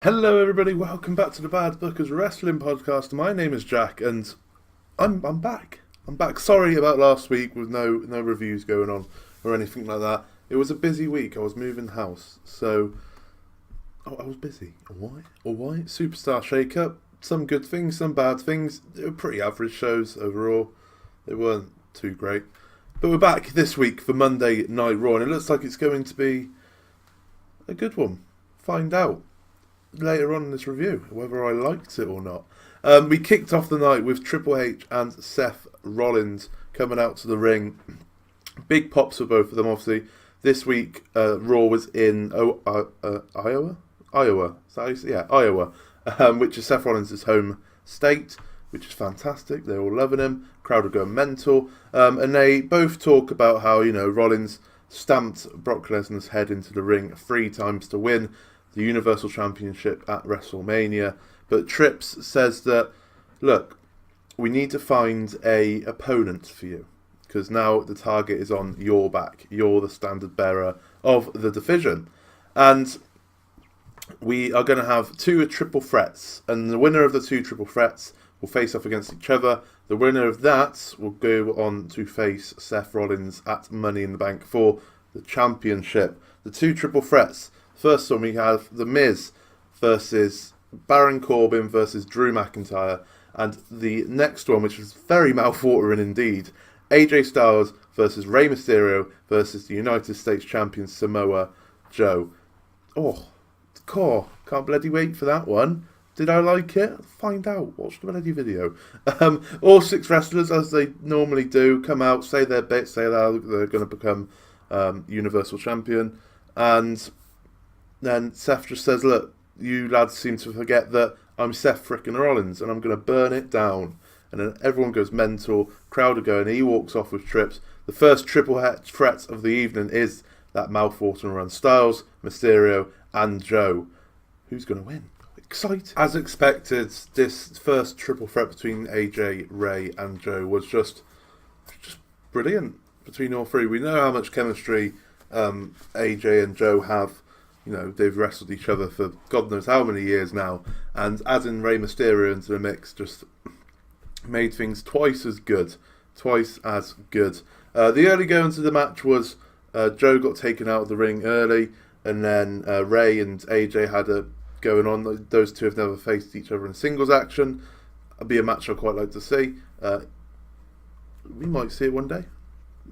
Hello, everybody. Welcome back to the Bad Bookers Wrestling Podcast. My name is Jack, and I'm back. I'm back. Sorry about last week with no reviews going on or anything like that. It was a busy week. I was moving house, so I was busy. Why? Superstar shake-up. Some good things, some bad things. They were pretty average shows overall. They weren't too great. But we're back this week for Monday Night Raw, and it looks like it's going to be a good one. Find out later on in this review whether I liked it or not. We kicked off the night with Triple H and Seth Rollins coming out to the ring. Big pops for both of them, obviously. This week, Raw was in Iowa? Iowa. Iowa. Which is Seth Rollins' home state, which is fantastic. They're all loving him. Crowd are going mental. And they both talk about how, Rollins stamped Brock Lesnar's head into the ring 3 times to win the Universal Championship at WrestleMania. But Trips says that, look, we need to find a opponent for you, because now the target is on your back. You're the standard bearer of the division. And we are going to have 2 triple threats, and the winner of the 2 triple threats will face off against each other. The winner of that will go on to face Seth Rollins at Money in the Bank for the championship. The 2 triple threats. First one, we have The Miz versus Baron Corbin versus Drew McIntyre. And the next one, which is very mouthwatering indeed, AJ Styles versus Rey Mysterio versus the United States champion Samoa Joe. Can't bloody wait for that one. Did I like it? Find out. Watch the bloody video. All 6 wrestlers, as they normally do, come out, say their bit, say that they're going to become Universal Champion. And then Seth just says, look, you lads seem to forget that I'm Seth frickin' Rollins and I'm going to burn it down. And then everyone goes mental, crowd are going, he walks off with Trips. The first triple threat of the evening is that mouthwatering run. Styles, Mysterio and Joe. Who's going to win? Excited. As expected, this first triple threat between AJ, Rey and Joe was just brilliant between all 3. We know how much chemistry AJ and Joe have. They've wrestled each other for God knows how many years now, and adding Rey Mysterio into the mix just made things twice as good. The early going to the match was Joe got taken out of the ring early, and then Rey and AJ had a going on. Those 2 have never faced each other in singles action. It'll be a match I'd quite like to see. We might see it one day.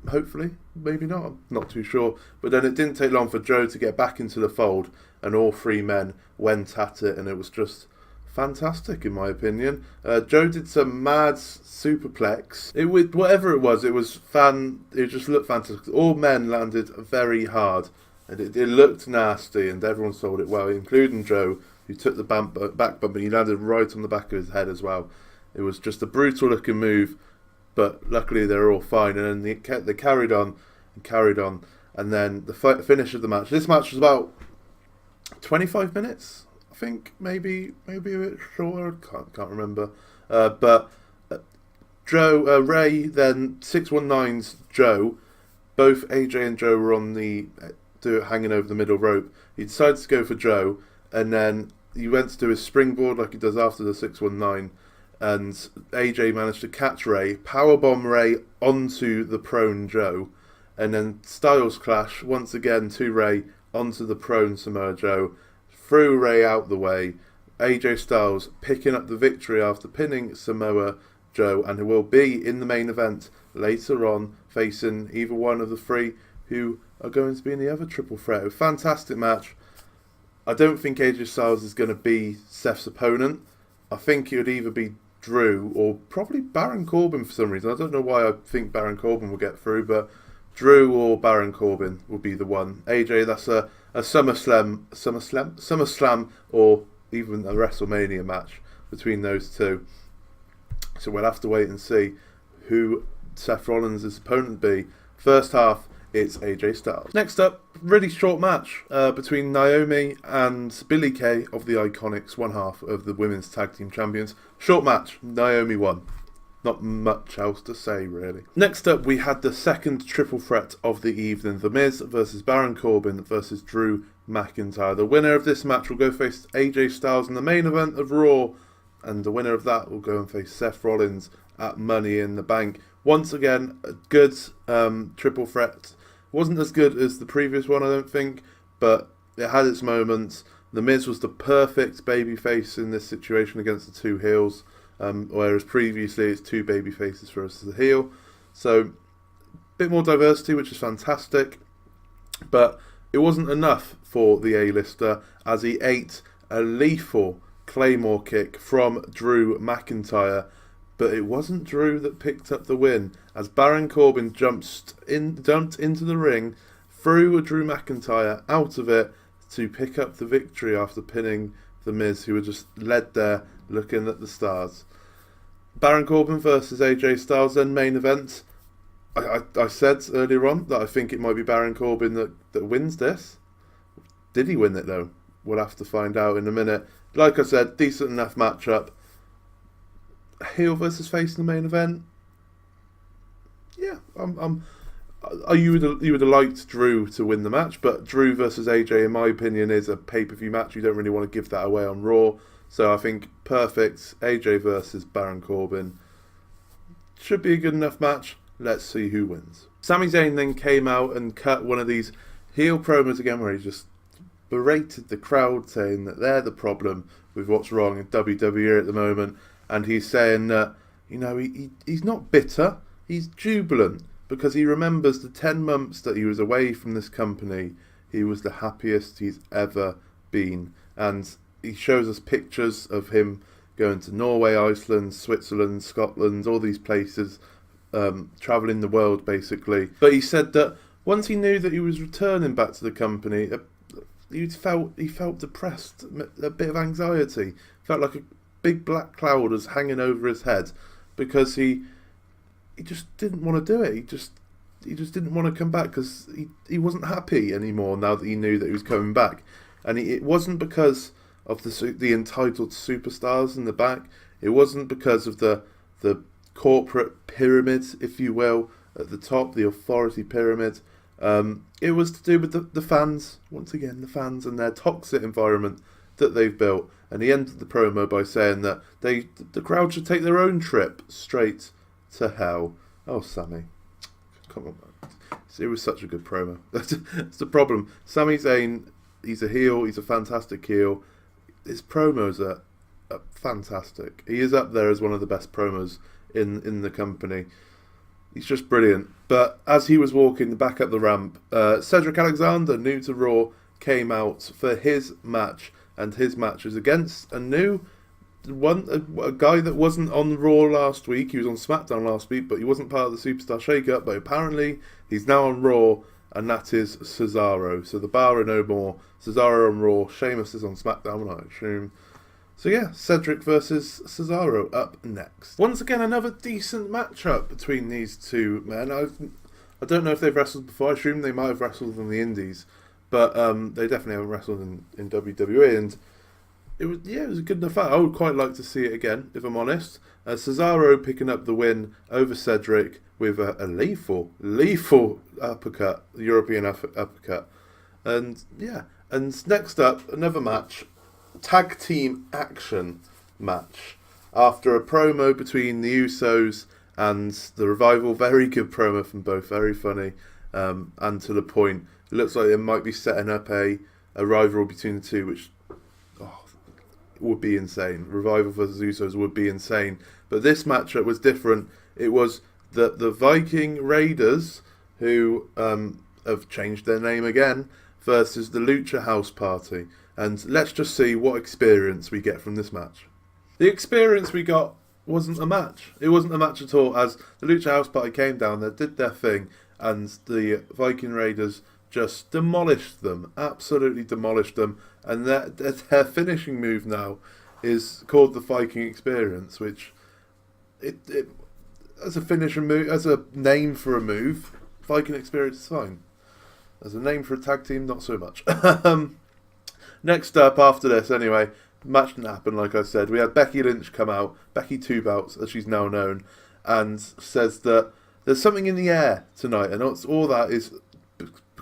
Hopefully, maybe not, I'm not too sure. But then it didn't take long for Joe to get back into the fold, and all 3 men went at it, and it was just fantastic in my opinion. Joe did some mad superplex. Whatever it was it just looked fantastic. All men landed very hard, and it looked nasty, and everyone sold it well, including Joe, who took the back bump, and he landed right on the back of his head as well. It was just a brutal looking move. But luckily they're all fine, and then they carried on, and then the finish of the match. This match was about 25 minutes, I think, maybe a bit shorter. Can't remember. But Rey then 619's Joe. Both AJ and Joe were on hanging over the middle rope. He decided to go for Joe, and then he went to do his springboard like he does after the 619. And AJ managed to catch Rey, powerbomb Rey onto the prone Joe, and then Styles clash once again to Rey onto the prone Samoa Joe, threw Rey out the way. AJ Styles picking up the victory after pinning Samoa Joe, and who will be in the main event later on, facing either one of the 3 who are going to be in the other triple threat. A fantastic match. I don't think AJ Styles is going to be Seth's opponent. I think it would either be Drew or probably Baron Corbin for some reason. I don't know why I think Baron Corbin will get through, but Drew or Baron Corbin will be the one. AJ, that's a SummerSlam, or even a WrestleMania match between those 2. So we'll have to wait and see who Seth Rollins' opponent be. First half, it's AJ Styles. Next up, really short match between Naomi and Billie Kay of the Iconics, one half of the Women's Tag Team Champions. Short match, Naomi won. Not much else to say, really. Next up, we had the second triple threat of the evening. The Miz versus Baron Corbin versus Drew McIntyre. The winner of this match will go face AJ Styles in the main event of Raw, and the winner of that will go and face Seth Rollins at Money in the Bank. Once again, a good triple threat. Wasn't as good as the previous one, I don't think, but it had its moments. The Miz was the perfect babyface in this situation against the two heels, whereas previously it's two baby faces for us as a heel. So, a bit more diversity, which is fantastic, but it wasn't enough for the A-lister as he ate a lethal Claymore kick from Drew McIntyre. But it wasn't Drew that picked up the win, as Baron Corbin jumped into the ring, threw Drew McIntyre out of it to pick up the victory after pinning the Miz, who were just led there looking at the stars. Baron Corbin versus AJ Styles, then main event. I said earlier on that I think it might be Baron Corbin that wins this. Did he win it though? We'll have to find out in a minute. Like I said, decent enough matchup. Heel versus face in the main event. Yeah, you would have liked Drew to win the match, but Drew versus AJ, in my opinion, is a pay-per-view match. You don't really want to give that away on Raw, so I think perfect. AJ versus Baron Corbin should be a good enough match. Let's see who wins. Sami Zayn then came out and cut one of these heel promos again, where he just berated the crowd, saying that they're the problem with what's wrong in WWE at the moment. And he's saying that, he's not bitter, he's jubilant, because he remembers the 10 months that he was away from this company. He was the happiest he's ever been. And he shows us pictures of him going to Norway, Iceland, Switzerland, Scotland, all these places, travelling the world basically. But he said that once he knew that he was returning back to the company, he felt depressed, a bit of anxiety, felt like a big black cloud was hanging over his head, because he just didn't want to do it. He just didn't want to come back, because he wasn't happy anymore now that he knew that he was coming back. And it wasn't because of the entitled superstars in the back. It wasn't because of the corporate pyramid, if you will, at the top, the authority pyramid. It was to do with the fans, once again, the fans and their toxic environment that they've built. And he ended the promo by saying that the crowd should take their own trip straight to hell. Oh, Sami, come on, man. It was such a good promo. That's the problem. Sami Zayn, he's a heel, he's a fantastic heel. His promos are fantastic. He is up there as one of the best promos in the company. He's just brilliant. But as he was walking back up the ramp, Cedric Alexander, new to Raw, came out for his match. And his match is against a guy that wasn't on Raw last week. He was on SmackDown last week, but he wasn't part of the Superstar Shake-Up. But apparently he's now on Raw, and that is Cesaro. So the bar are no more. Cesaro on Raw, Sheamus is on SmackDown, I assume. So yeah, Cedric versus Cesaro up next. Once again, another decent matchup between these two men. I don't know if they've wrestled before. I assume they might have wrestled in the Indies. But they definitely haven't wrestled in WWE, and it was a good enough fight. I would quite like to see it again, if I'm honest. Cesaro picking up the win over Cedric with a lethal uppercut, European uppercut. And yeah, and next up, another match, tag team action match. After a promo between the Usos and the Revival, very good promo from both, very funny and to the point. It looks like they might be setting up a rivalry between the two, which would be insane. Revival versus Usos would be insane. But this matchup was different. It was the Viking Raiders, who have changed their name again, versus the Lucha House Party. And let's just see what experience we get from this match. The experience we got wasn't a match. It wasn't a match at all, as the Lucha House Party came down there, did their thing, and the Viking Raiders just demolished them, absolutely demolished them, and their finishing move now is called the Viking Experience, which it as a finishing move, as a name for a move, Viking Experience is fine. As a name for a tag team, not so much. Next up, after this, anyway, match didn't happen, like I said. We had Becky Lynch come out, Becky Two Belts, as she's now known, and says that there's something in the air tonight, and all that is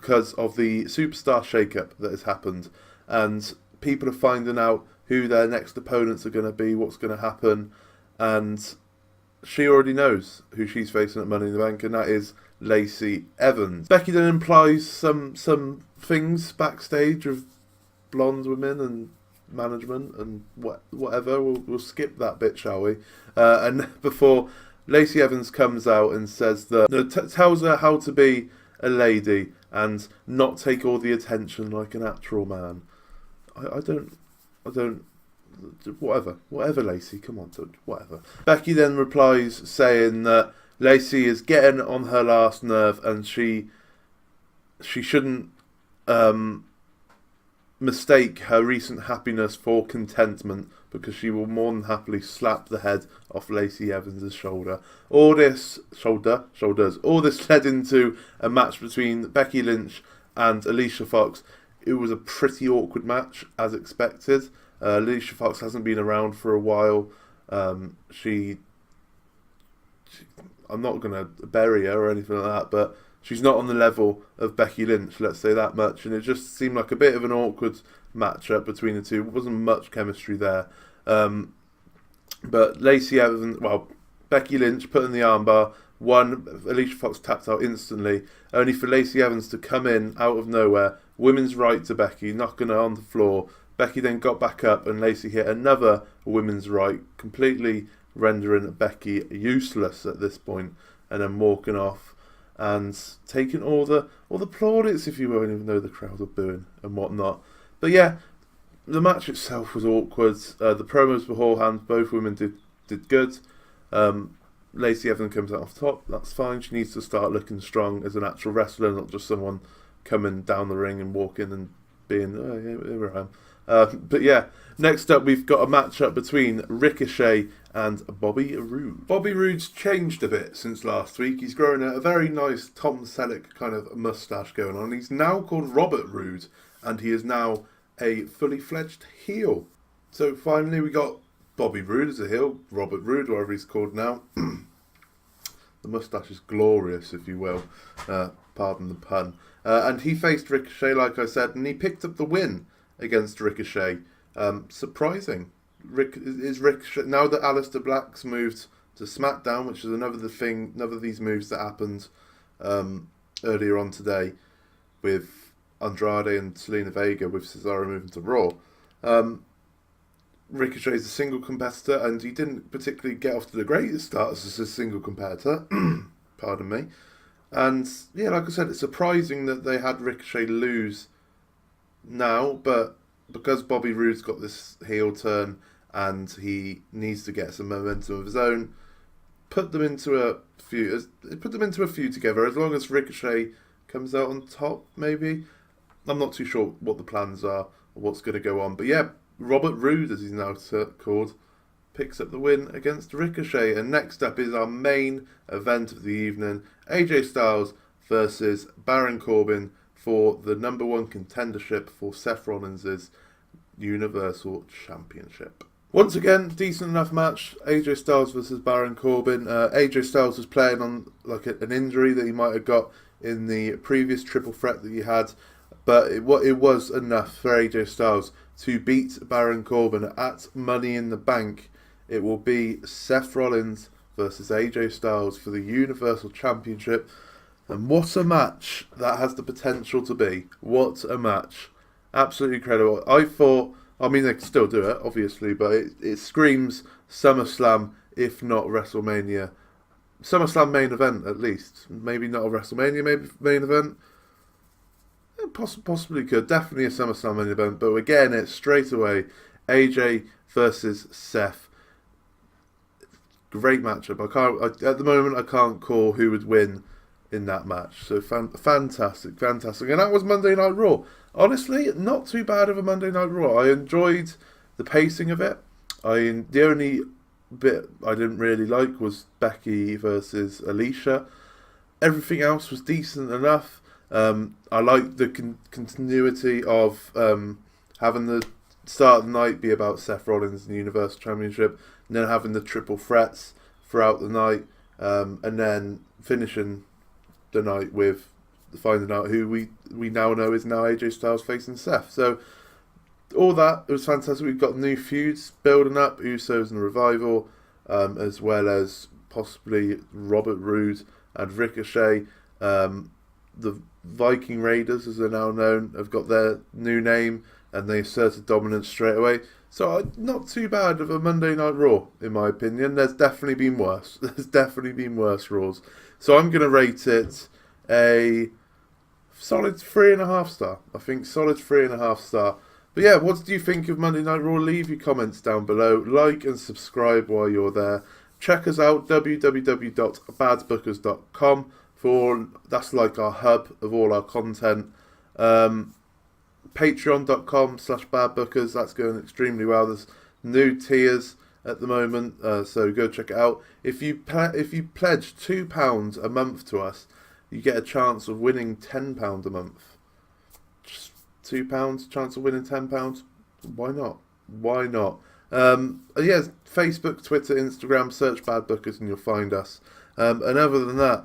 because of the superstar shakeup that has happened, and people are finding out who their next opponents are going to be, what's going to happen, and she already knows who she's facing at Money in the Bank, and that is Lacey Evans. Becky then implies some things backstage of blonde women and management and whatever. We'll skip that bit, shall we? And before Lacey Evans comes out and says that tells her how to be a lady and not take all the attention like an actual man. I don't. Whatever, Lacey. Come on, whatever. Becky then replies saying that Lacey is getting on her last nerve and she shouldn't mistake her recent happiness for contentment, because she will more than happily slap the head off Lacey Evans' shoulder. All this led into a match between Becky Lynch and Alicia Fox. It was a pretty awkward match, as expected. Alicia Fox hasn't been around for a while. I'm not going to bury her or anything like that, but she's not on the level of Becky Lynch, let's say that much. And it just seemed like a bit of an awkward matchup between the two. There wasn't much chemistry there. But Lacey Evans, Becky Lynch put in the armbar, won. Alicia Fox tapped out instantly, only for Lacey Evans to come in out of nowhere. Women's right to Becky, knocking her on the floor. Becky then got back up and Lacey hit another women's right, completely rendering Becky useless at this point, and then walking off and taking all the plaudits, if you will, even though the crowd were booing and whatnot. But yeah, the match itself was awkward. The promos beforehand, both women did good. Lacey Evans comes out off top. That's fine. She needs to start looking strong as an actual wrestler, not just someone coming down the ring and walking and being, oh yeah, here I am. But yeah, next up we've got a matchup between Ricochet and Bobby Roode. Bobby Roode's changed a bit since last week. He's grown a very nice Tom Selleck kind of moustache going on. He's now called Robert Roode, and he is now a fully fledged heel. So finally we got Bobby Roode as a heel, Robert Roode, whatever he's called now. The moustache is glorious, if you will. Pardon the pun. And he faced Ricochet, like I said, and he picked up the win against Ricochet. Surprising. Ricochet, now that Aleister Black's moved to SmackDown, which is another of these moves that happened earlier on today with Andrade and Selena Vega, with Cesaro moving to Raw. Ricochet is a single competitor, and he didn't particularly get off to the greatest start as a single competitor. Pardon me. And yeah, like I said, it's surprising that they had Ricochet lose now, but because Bobby Roode's got this heel turn and he needs to get some momentum of his own, put them into a feud together. As long as Ricochet comes out on top, maybe. I'm not too sure what the plans are or what's going to go on, but yeah, Robert Roode, as he's now called, picks up the win against Ricochet. And next up is our main event of the evening, AJ Styles versus Baron Corbin for the number one contendership for Seth Rollins' Universal Championship. Once again, decent enough match, AJ Styles versus Baron Corbin. AJ Styles was playing on like an injury that he might have got in the previous triple threat that he had, but it was enough for AJ Styles to beat Baron Corbin at Money in the Bank. It will be Seth Rollins versus AJ Styles for the Universal Championship. And what a match that has the potential to be. What a match. Absolutely incredible. I mean, they can still do it, obviously, but it screams SummerSlam, if not WrestleMania. SummerSlam main event, at least. Maybe not a WrestleMania main event. Possibly could. Definitely a SummerSlam main event. But again, it's straight away AJ versus Seth. Great matchup. At the moment, I can't call who would win in that match. So fantastic. And that was Monday Night Raw. Honestly, not too bad of a Monday Night Raw. I enjoyed the pacing of it. The only bit I didn't really like was Becky versus Alicia. Everything else was decent enough. I liked the continuity of having the start of the night be about Seth Rollins and the Universal Championship, and then having the triple threats throughout the night, and then finishing the night with finding out who we now know is now AJ Styles facing Seth. So all that, it was fantastic. We've got new feuds building up, Usos and Revival, as well as possibly Robert Roode and Ricochet. The Viking Raiders, as they're now known, have got their new name and they asserted dominance straight away. So not too bad of a Monday Night Raw, in my opinion. There's definitely been worse. There's definitely been worse Raws. So I'm going to rate it a solid 3.5 star. I think solid 3.5 star. But yeah, what do you think of Monday Night Raw? Leave your comments down below. Like and subscribe while you're there. Check us out, www.badsbookers.com. That's like our hub of all our content. Patreon.com/badbookers. That's going extremely well. There's new tiers at the moment, so go check it out. If you pledge £2 a month to us, you get a chance of winning £10 a month. Just £2 chance of winning £10. Why not? Why not? Yes, Facebook, Twitter, Instagram. Search Bad Bookers and you'll find us. And other than that,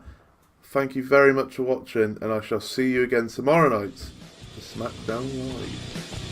thank you very much for watching, and I shall see you again tomorrow night for SmackDown Live.